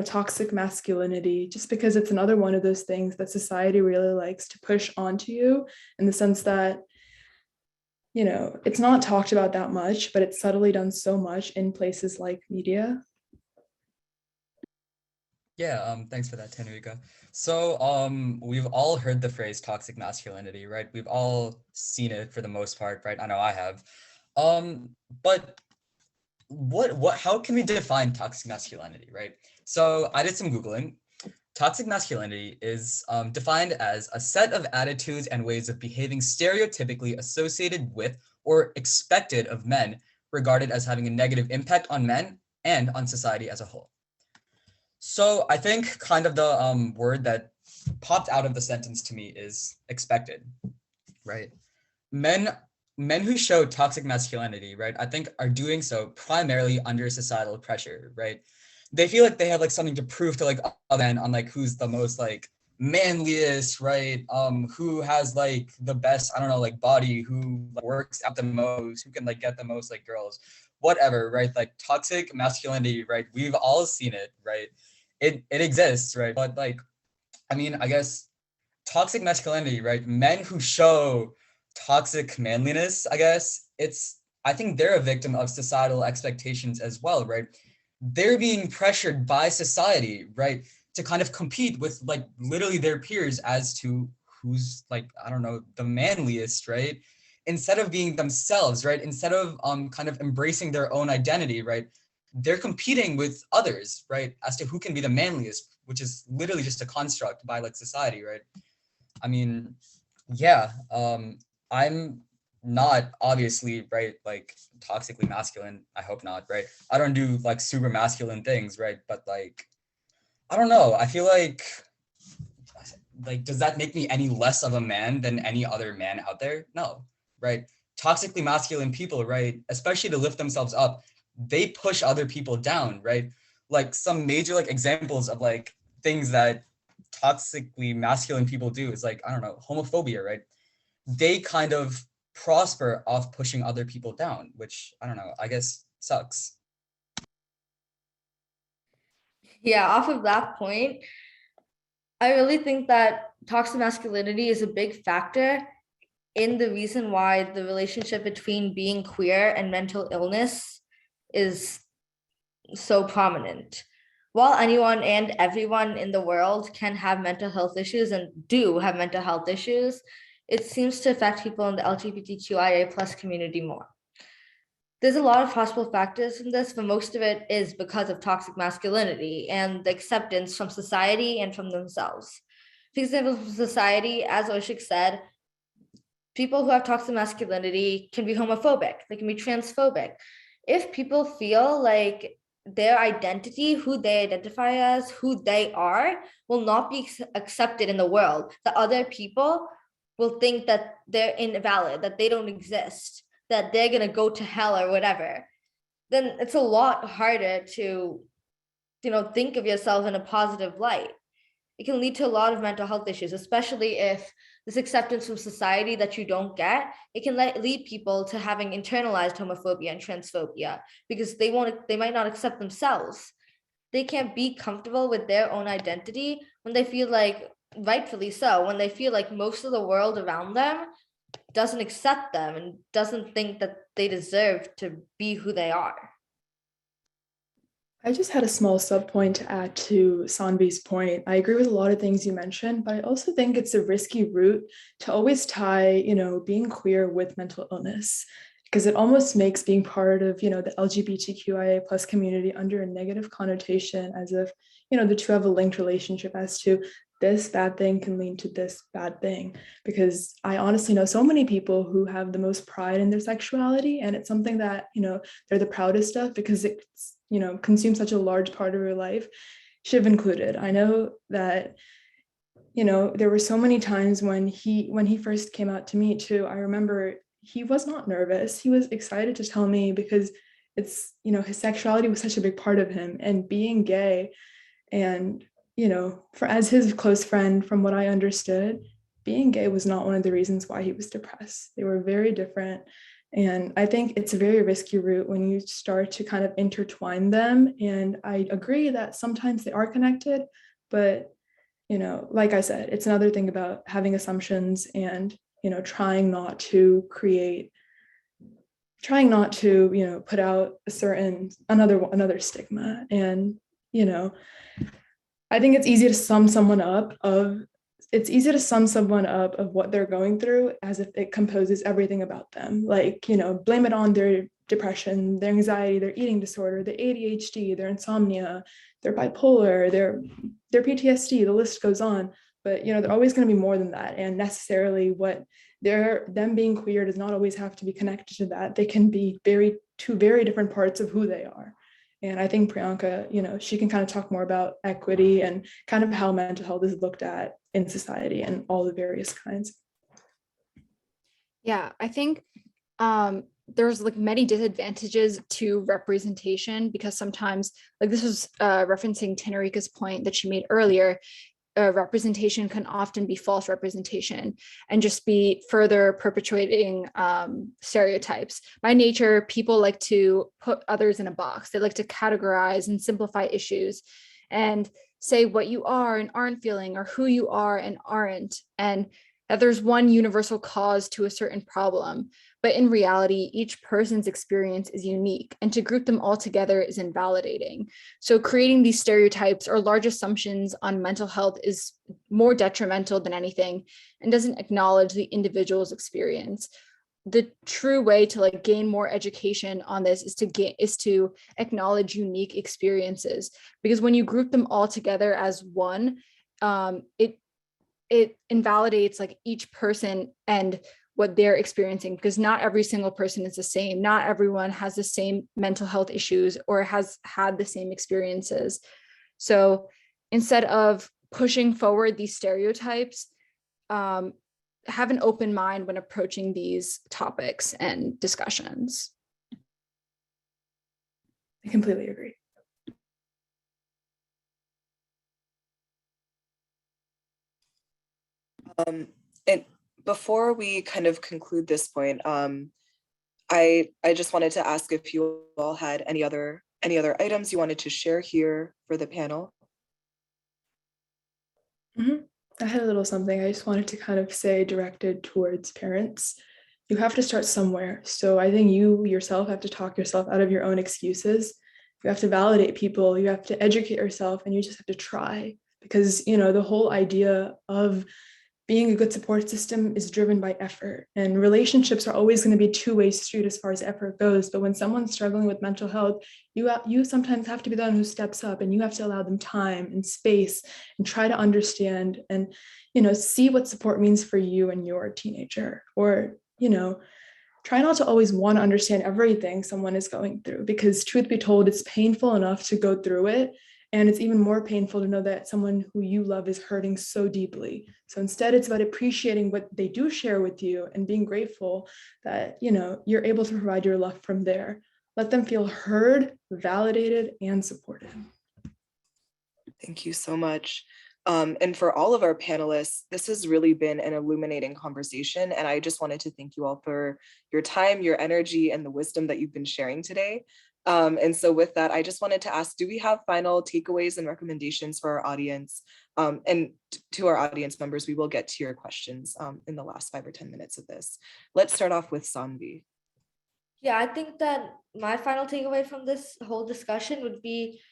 Speaker 6: toxic masculinity, just because it's another one of those things that society really likes to push onto you, in the sense that, it's not talked about that much, but it's subtly done so much in places like media.
Speaker 5: Yeah, thanks for that, Tanvika. So we've all heard the phrase toxic masculinity, right? We've all seen it for the most part, right? I know I have. But how can we define toxic masculinity, right? So I did some Googling. Toxic masculinity is defined as a set of attitudes and ways of behaving stereotypically associated with or expected of men, regarded as having a negative impact on men and on society as a whole. So I think kind of the word that popped out of the sentence to me is expected, right? Men who show toxic masculinity, right, I think are doing so primarily under societal pressure, right? They feel like they have like something to prove to like other men on like who's the most like manliest, right? Who has like the best, I don't know, like body, who like, works out the most, who can like get the most like girls, whatever, right? Like toxic masculinity, right? We've all seen it, right? It exists, right? But like, I mean, I guess toxic masculinity, right? Men who show toxic manliness, I guess I think they're a victim of societal expectations as well, right? They're being pressured by society, right, to kind of compete with like literally their peers as to who's like, I don't know, the manliest, right? Instead of being themselves, right? Instead of kind of embracing their own identity, right? They're competing with others, right, as to who can be the manliest, which is literally just a construct by like society, right? I mean, yeah, I'm not obviously, right, like toxically masculine. I hope not, right? I don't do like super masculine things, right? But like, I don't know. I feel like does that make me any less of a man than any other man out there? No, right? Toxically masculine people, right, especially to lift themselves up, they push other people down, right? Like some major like examples of like things that toxically masculine people do is like, I don't know, homophobia, right? They kind of prosper off pushing other people down, which I don't know, I guess sucks.
Speaker 3: Yeah, off of that point, I really think that toxic masculinity is a big factor in the reason why the relationship between being queer and mental illness is so prominent. While anyone and everyone in the world can have mental health issues and do have mental health issues, it seems to affect people in the LGBTQIA plus community more. There's a lot of possible factors in this, but most of it is because of toxic masculinity and the acceptance from society and from themselves. For example, from society, as Oshik said, people who have toxic masculinity can be homophobic, they can be transphobic. If people feel like their identity, who they identify as, who they are, will not be accepted in the world, that other people will think that they're invalid, that they don't exist, that they're going to go to hell or whatever, then it's a lot harder to, think of yourself in a positive light. It can lead to a lot of mental health issues, especially if this acceptance from society that you don't get, it can lead people to having internalized homophobia and transphobia because they might not accept themselves. They can't be comfortable with their own identity when they feel like, rightfully so, when they feel like most of the world around them doesn't accept them and doesn't think that they deserve to be who they are.
Speaker 6: I just had a small sub point to add to Sanvi's point. I agree with a lot of things you mentioned, but I also think it's a risky route to always tie, being queer with mental illness. because it almost makes being part of, the LGBTQIA plus community under a negative connotation, as if, the two have a linked relationship, as to this bad thing can lead to this bad thing. Because I honestly know so many people who have the most pride in their sexuality, and it's something that, they're the proudest of, because it's, consumes such a large part of your life, Shiv included. I know that, there were so many times when he first came out to me too. I remember he was not nervous. He was excited to tell me, because it's, his sexuality was such a big part of him, and being gay, and, for as his close friend, from what I understood, being gay was not one of the reasons why he was depressed. They were very different. And I think it's a very risky route when you start to kind of intertwine them. And I agree that sometimes they are connected, but, like I said, it's another thing about having assumptions and, trying not to, put out another stigma. And, I think it's easy to sum someone up of what they're going through, as if it composes everything about them. Like, blame it on their depression, their anxiety, their eating disorder, their ADHD, their insomnia, their bipolar, their PTSD, the list goes on. But, they're always going to be more than that. And necessarily them being queer does not always have to be connected to that. They can be two very different parts of who they are. And I think Priyanka, she can kind of talk more about equity and kind of how mental health is looked at in society and all the various kinds.
Speaker 4: Yeah, I think there's like many disadvantages to representation, because sometimes, like this was referencing Tanarika's point that she made earlier, representation can often be false representation and just be further perpetuating stereotypes. By nature, people like to put others in a box. They like to categorize and simplify issues and say what you are and aren't feeling, or who you are and aren't, and that there's one universal cause to a certain problem. But in reality, each person's experience is unique, and to group them all together is invalidating. So creating these stereotypes or large assumptions on mental health is more detrimental than anything, and doesn't acknowledge the individual's experience. The true way to like gain more education on this is to acknowledge unique experiences, because when you group them all together as one, it invalidates like each person and what they're experiencing, because not every single person is the same. Not everyone has the same mental health issues or has had the same experiences. So instead of pushing forward these stereotypes, have an open mind when approaching these topics and discussions.
Speaker 6: I completely agree.
Speaker 2: And before we kind of conclude this point, I just wanted to ask if you all had any other items you wanted to share here for the panel.
Speaker 6: Mm-hmm. I had a little something I just wanted to kind of say, directed towards parents. You have to start somewhere. So I think you yourself have to talk yourself out of your own excuses. You have to validate people. You have to educate yourself, and you just have to try. Because, the whole idea of being a good support system is driven by effort, and relationships are always going to be a two-way street as far as effort goes. But when someone's struggling with mental health, you sometimes have to be the one who steps up, and you have to allow them time and space and try to understand and, see what support means for you and your teenager. Or, try not to always want to understand everything someone is going through, because truth be told, it's painful enough to go through it. And it's even more painful to know that someone who you love is hurting so deeply. So instead, it's about appreciating what they do share with you and being grateful that, you're able to provide your love from there. Let them feel heard, validated, and supported.
Speaker 2: Thank you so much. And for all of our panelists, this has really been an illuminating conversation. And I just wanted to thank you all for your time, your energy, and the wisdom that you've been sharing today. And so with that, I just wanted to ask, do we have final takeaways and recommendations for our audience? And to our audience members, we will get to your questions in the last 5 or 10 minutes of this. Let's start off with Sanvi.
Speaker 3: Yeah, I think that my final takeaway from this whole discussion would be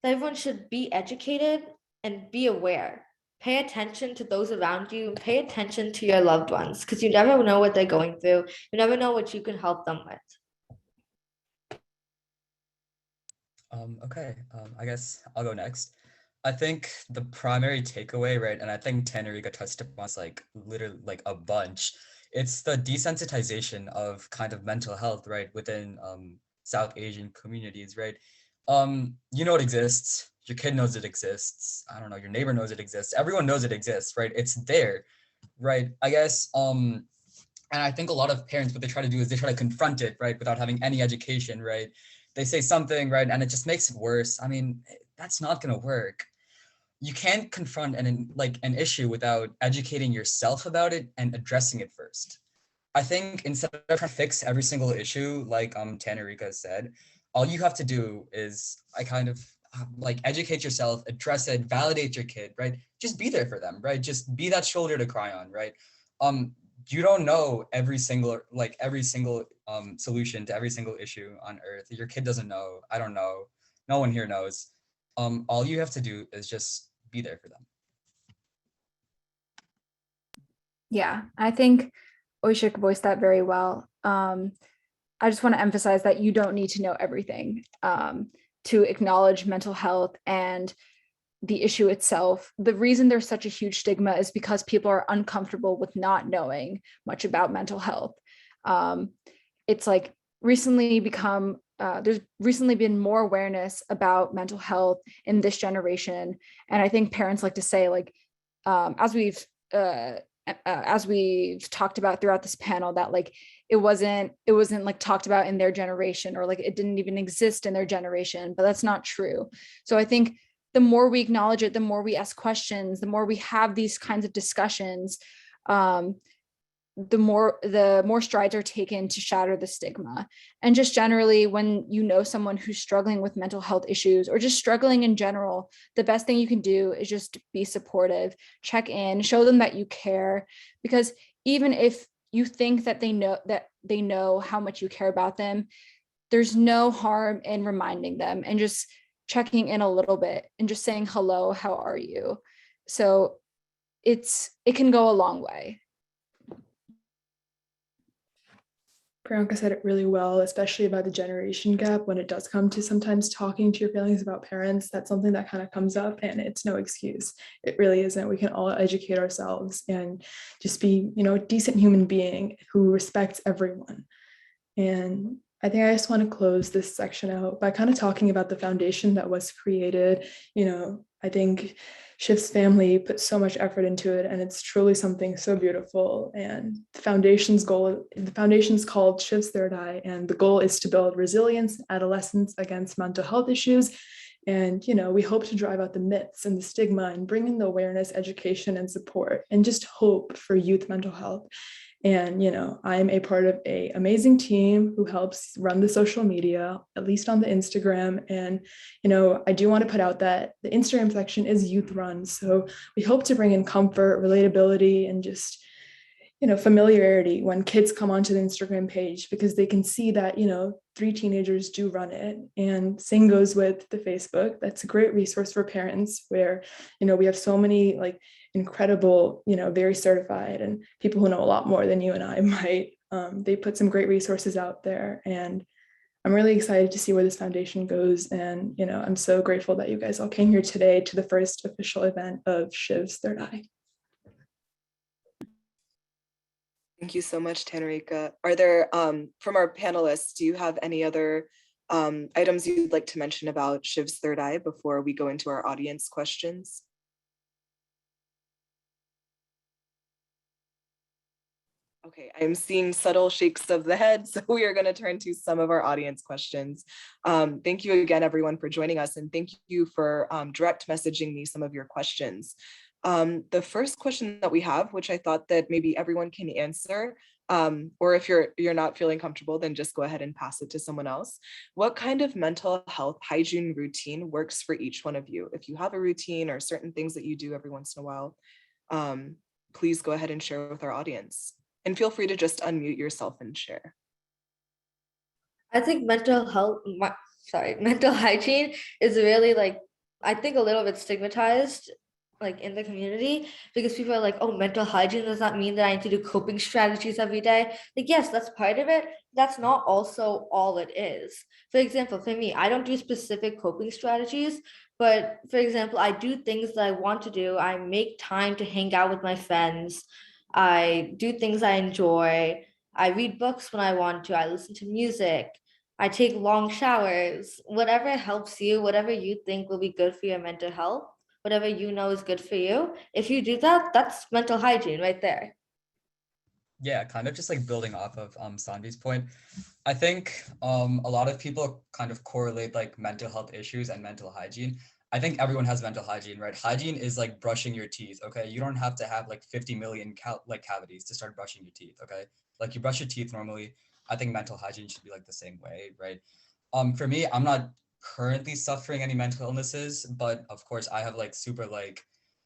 Speaker 3: that everyone should be educated and be aware. pay attention to those around you, and pay attention to your loved ones, because you never know what they're going through. You never know what you can help them with.
Speaker 5: Okay, I guess I'll go next. I think the primary takeaway, right, and I think Tanarika touched upon this like literally like a bunch. It's the desensitization of kind of mental health, right, within South Asian communities, right? You know it exists. Your kid knows it exists. I don't know, your neighbor knows it exists. Everyone knows it exists, right? It's there, right? I guess and I think a lot of parents, what they try to do is they try to confront it, right, without having any education, right? They say something, right, and it just makes it worse. I mean, that's not gonna work. You can't confront an issue without educating yourself about it and addressing it first. I think instead of trying to fix every single issue, like Tanarika said, all you have to do is like educate yourself, address it, validate your kid, right? Just be there for them, right? Just be that shoulder to cry on, right? Um, you don't know every single solution to every single issue on earth. Your kid doesn't know. I don't know. No one here knows. All you have to do is just be there for them.
Speaker 4: Yeah, I think Oishik voiced that very well. I just want to emphasize that you don't need to know everything to acknowledge mental health and the issue itself. The reason there's such a huge stigma is because people are uncomfortable with not knowing much about mental health. It's like recently become there's recently been more awareness about mental health in this generation, and I think parents like to say, like, as we've talked about throughout this panel, that like it wasn't like talked about in their generation, or like it didn't even exist in their generation, but that's not true. So I think the more we acknowledge it, the more we ask questions, the more we have these kinds of discussions, the more strides are taken to shatter the stigma. And just generally, when you know someone who's struggling with mental health issues or just struggling in general, the best thing you can do is just be supportive, check in, show them that you care, because even if you think that they know how much you care about them, there's no harm in reminding them and just checking in a little bit and just saying hello, how are you? So it can go a long way.
Speaker 6: Priyanka said it really well, especially about the generation gap. When it does come to sometimes talking to your feelings about parents, that's something that kind of comes up, and it's no excuse. It really isn't. We can all educate ourselves and just be, a decent human being who respects everyone. And I think I just want to close this section out by kind of talking about the foundation that was created. I think Shiv's family put so much effort into it, and it's truly something so beautiful. And the foundation's called Shiv's Third Eye, and the goal is to build resilience in adolescents against mental health issues. And, we hope to drive out the myths and the stigma and bring in the awareness, education, and support, and just hope for youth mental health. And, I'm a part of an amazing team who helps run the social media, at least on the Instagram. And, I do want to put out that the Instagram section is youth run. So we hope to bring in comfort, relatability, and just, familiarity when kids come onto the Instagram page, because they can see that, 3 teenagers do run it. And same goes with the Facebook. That's a great resource for parents where, we have so many like incredible, very certified and people who know a lot more than you and I might. They put some great resources out there, and I'm really excited to see where this foundation goes. And, I'm so grateful that you guys all came here today to the first official event of Shiv's Third Eye.
Speaker 2: Thank you so much, Tanarika. Are there, from our panelists, do you have any other items you'd like to mention about Shiv's Third Eye before we go into our audience questions? Okay, I'm seeing subtle shakes of the head, so we are going to turn to some of our audience questions. Thank you again, everyone, for joining us, and thank you for direct messaging me some of your questions. The first question that we have, which I thought that maybe everyone can answer, or if you're not feeling comfortable, then just go ahead and pass it to someone else. What kind of mental health hygiene routine works for each one of you? If you have a routine or certain things that you do every once in a while, please go ahead and share with our audience. And feel free to just unmute yourself and share.
Speaker 3: I think mental hygiene is really, like, I think a little bit stigmatized like in the community, because people are like, oh, mental hygiene does not mean that I need to do coping strategies every day. Like, yes, that's part of it. That's not also all it is. For example, for me, I don't do specific coping strategies, but for example, I do things that I want to do. I make time to hang out with my friends. I do things I enjoy. I read books when I want to. I listen to music. I take long showers. Whatever helps you, whatever you think will be good for your mental health, whatever you know is good for you. If you do that, that's mental hygiene right there.
Speaker 5: Yeah, kind of just like building off of Sandy's point. I think a lot of people kind of correlate like mental health issues and mental hygiene. I think everyone has mental hygiene, right? Hygiene is like brushing your teeth, okay? You don't have to have like 50 million cavities to start brushing your teeth, okay? Like you brush your teeth normally. I think mental hygiene should be like the same way, right? For me, I'm not currently suffering any mental illnesses, but of course I have like super like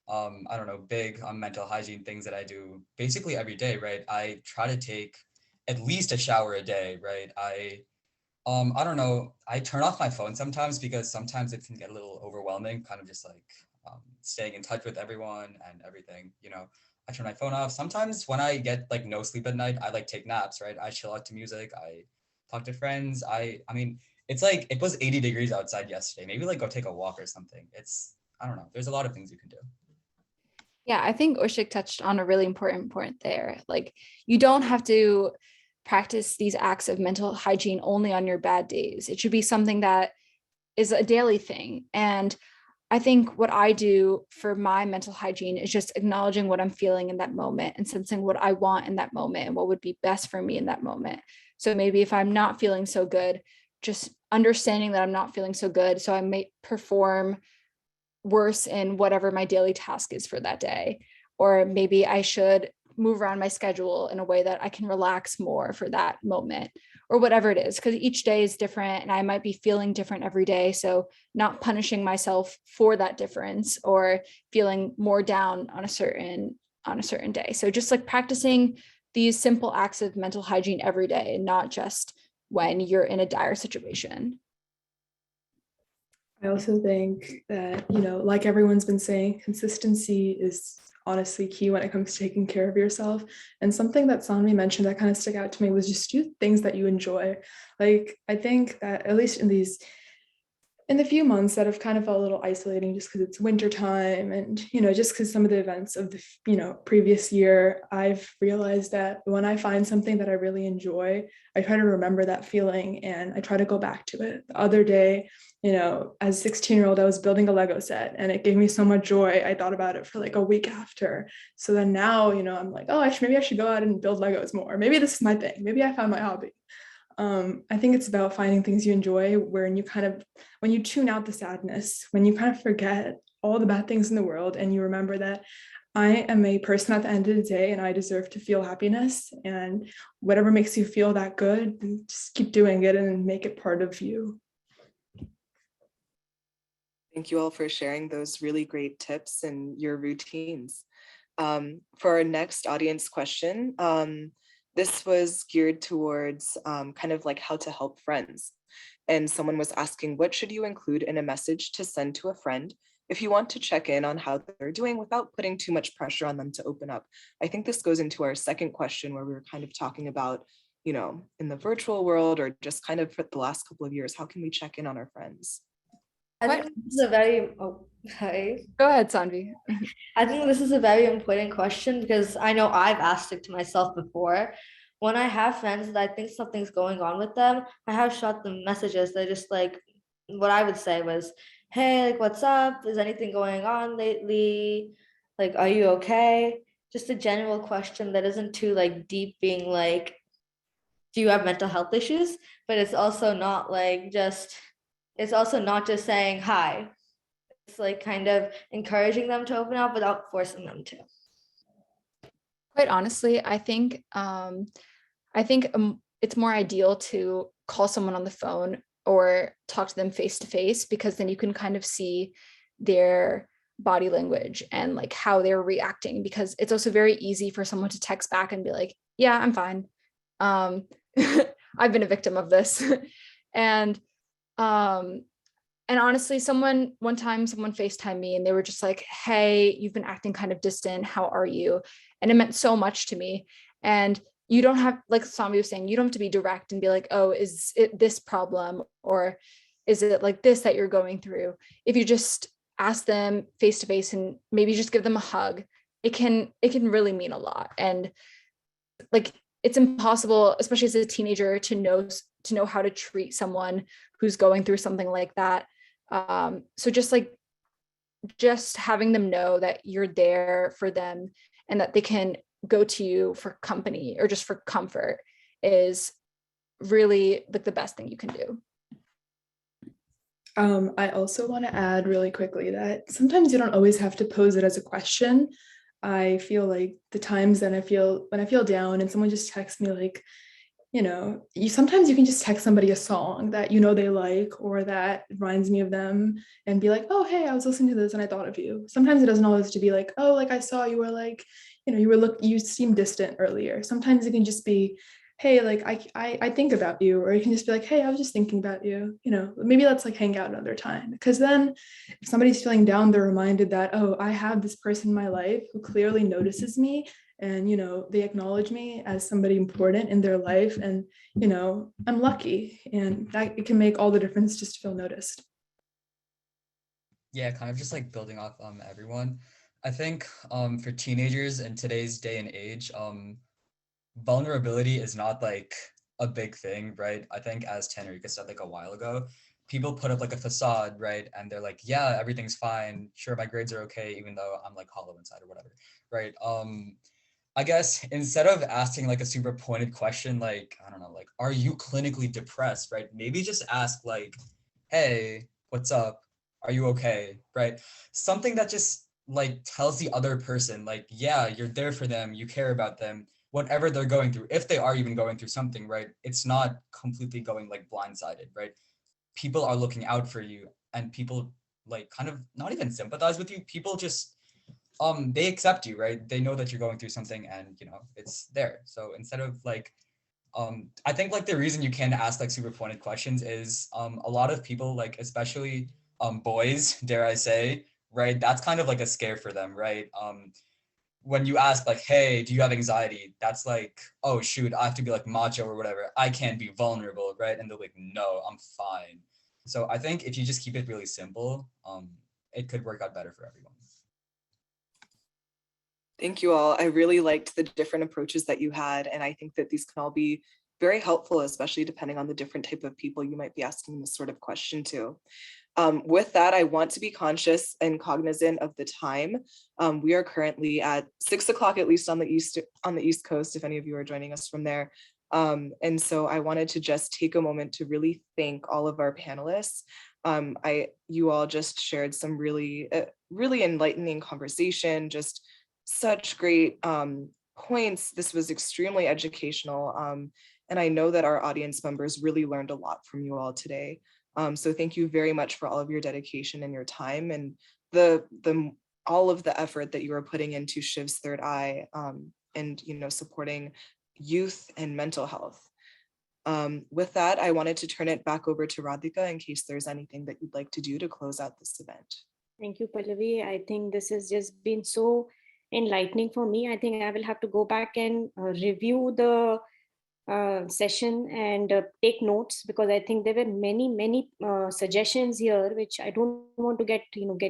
Speaker 5: I don't know, big mental hygiene things that I do basically every day, right? I try to take at least a shower a day, right? I don't know, I turn off my phone sometimes because sometimes it can get a little overwhelming, kind of just like staying in touch with everyone and everything, you know. I turn my phone off. Sometimes when I get like no sleep at night, I like take naps, right? I chill out to music, I talk to friends. I mean, it's like it was 80 degrees outside yesterday. Maybe like go take a walk or something. I don't know. There's a lot of things you can do.
Speaker 4: Yeah, I think Oshik touched on a really important point there. Like, you don't have to practice these acts of mental hygiene only on your bad days. It should be something that is a daily thing. And I think what I do for my mental hygiene is just acknowledging what I'm feeling in that moment and sensing what I want in that moment and what would be best for me in that moment. So maybe if I'm not feeling so good, just understanding that I'm not feeling so good, so I may perform worse in whatever my daily task is for that day. Or maybe I should move around my schedule in a way that I can relax more for that moment, or whatever it is, because each day is different and I might be feeling different every day. So not punishing myself for that difference or feeling more down on a certain day. So just like practicing these simple acts of mental hygiene every day, and not just when you're in a dire situation.
Speaker 6: I also think that, like everyone's been saying, consistency is honestly key when it comes to taking care of yourself. And something that Sanvi mentioned that kind of stuck out to me was just do things that you enjoy. Like, I think that at least in the few months that have kind of felt a little isolating just because it's winter time and, just because some of the events of the, previous year, I've realized that when I find something that I really enjoy, I try to remember that feeling and I try to go back to it. The other day, as a 16-year-old, I was building a Lego set and it gave me so much joy. I thought about it for like a week after. So then now, I'm like, oh, maybe I should go out and build Legos more. Maybe this is my thing. Maybe I found my hobby. I think it's about finding things you enjoy when you tune out the sadness, when you kind of forget all the bad things in the world and you remember that I am a person at the end of the day and I deserve to feel happiness, and whatever makes you feel that good, just keep doing it and make it part of you.
Speaker 2: Thank you all for sharing those really great tips and your routines. For our next audience question, this was geared towards kind of like how to help friends. And someone was asking, what should you include in a message to send to a friend if you want to check in on how they're doing without putting too much pressure on them to open up? I think this goes into our second question where we were kind of talking about, in the virtual world or just kind of for the last couple of years, how can we check in on our friends?
Speaker 3: I think this is a very, hi.
Speaker 4: Go ahead, Sanvi.
Speaker 3: I think this is a very important question because I know I've asked it to myself before. When I have friends that I think something's going on with them, I have shot them messages. They're just like, what I would say was, hey, like, what's up? Is anything going on lately? Like, are you okay? Just a general question that isn't too like deep, being like, do you have mental health issues? But it's also not just saying hi. It's like kind of encouraging them to open up without forcing them to.
Speaker 4: Quite honestly, I think it's more ideal to call someone on the phone or talk to them face to face, because then you can kind of see their body language and like how they're reacting, because it's also very easy for someone to text back and be like, yeah, I'm fine. I've been a victim of this. And honestly, one time someone FaceTimed me and they were just like, hey, you've been acting kind of distant. How are you? And it meant so much to me. And you don't have, like Sami was saying, you don't have to be direct and be like, oh, is it this problem? Or is it like this that you're going through? If you just ask them face to face and maybe just give them a hug, it can really mean a lot. And like, it's impossible, especially as a teenager, to know how to treat someone who's going through something like that. So just having them know that you're there for them and that they can go to you for company or just for comfort is really like the best thing you can do.
Speaker 6: I also want to add really quickly that sometimes you don't always have to pose it as a question. I feel like the times that when I feel down and someone just texts me like, sometimes you can just text somebody a song that they like or that reminds me of them and be like, oh, hey, I was listening to this and I thought of you. Sometimes it doesn't always have to be like, oh, like I saw you were like, you seemed distant earlier. Sometimes it can just be, hey, like I think about you, or you can just be like, hey, I was just thinking about you. Maybe let's like hang out another time. Because then if somebody's feeling down, they're reminded that, oh, I have this person in my life who clearly notices me, and they acknowledge me as somebody important in their life, and I'm lucky, and that it can make all the difference just to feel noticed.
Speaker 5: Yeah, kind of just like building off everyone. I think for teenagers in today's day and age, vulnerability is not like a big thing, right? I think as Tanarika said like a while ago, people put up like a facade, right? And they're like, yeah, everything's fine. Sure, my grades are okay, even though I'm like hollow inside or whatever, right? I guess instead of asking like a super pointed question, like, I don't know, like, are you clinically depressed, right? Maybe just ask like, hey, what's up? Are you okay, right? Something that just like tells the other person like, yeah, you're there for them, you care about them, whatever they're going through, if they are even going through something, right? It's not completely going like blindsided, right? People are looking out for you, and people like kind of not even sympathize with you. People just they accept you, right? They know that you're going through something, and it's there. So instead of like I think like the reason you can ask like super pointed questions is a lot of people, like especially boys, dare I say, right? That's kind of like a scare for them, right? When you ask like, hey, do you have anxiety? That's like, oh shoot, I have to be like macho or whatever. I can't be vulnerable, right? And they're like, no, I'm fine. So I think if you just keep it really simple, it could work out better for everyone.
Speaker 2: Thank you all. I really liked the different approaches that you had, and I think that these can all be very helpful, especially depending on the different type of people you might be asking this sort of question to. With that, I want to be conscious and cognizant of the time. We are currently at 6 o'clock, at least on the East Coast, if any of you are joining us from there. And so I wanted to just take a moment to really thank all of our panelists. You all just shared some really enlightening conversation, just such great points. This was extremely educational. And I know that our audience members really learned a lot from you all today. So thank you very much for all of your dedication and your time, and all of the effort that you are putting into Shiv's Third Eye, and supporting youth and mental health. With that, I wanted to turn it back over to Radhika in case there's anything that you'd like to do to close out this event.
Speaker 1: Thank you, Pallavi. I think this has just been so enlightening for me. I think I will have to go back and review the session and take notes, because I think there were many suggestions here which I don't want to get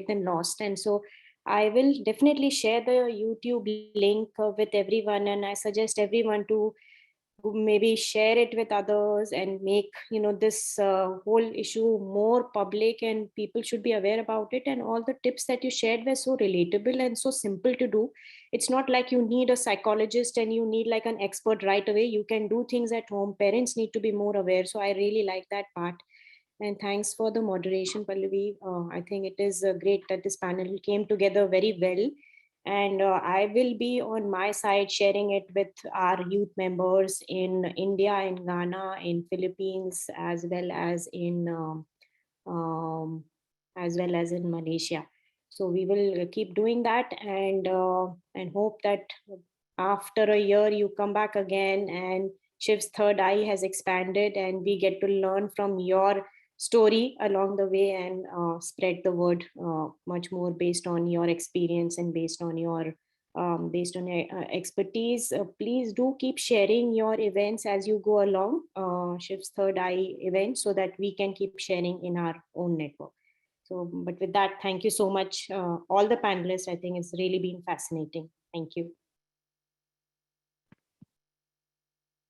Speaker 1: them lost. And so I will definitely share the YouTube link with everyone, and I suggest everyone to maybe share it with others and make this whole issue more public, and people should be aware about it. And all the tips that you shared were so relatable and so simple to do. It's not like you need a psychologist and you need like an expert right away. You can do things at home. Parents need to be more aware. So I really like that part. And thanks for the moderation, Pallavi. I think it is great that this panel came together very well. And I will be on my side sharing it with our youth members in India, in Ghana, in Philippines, as well as in Malaysia. So we will keep doing that, and hope that after a year you come back again and Shiv's Third Eye has expanded, and we get to learn from your story along the way and spread the word much more based on your experience and based on your expertise. Please do keep sharing your events as you go along, Shiv's Third Eye event, so that we can keep sharing in our own network. So, but with that, thank you so much, all the panelists. I think it's really been fascinating. Thank you.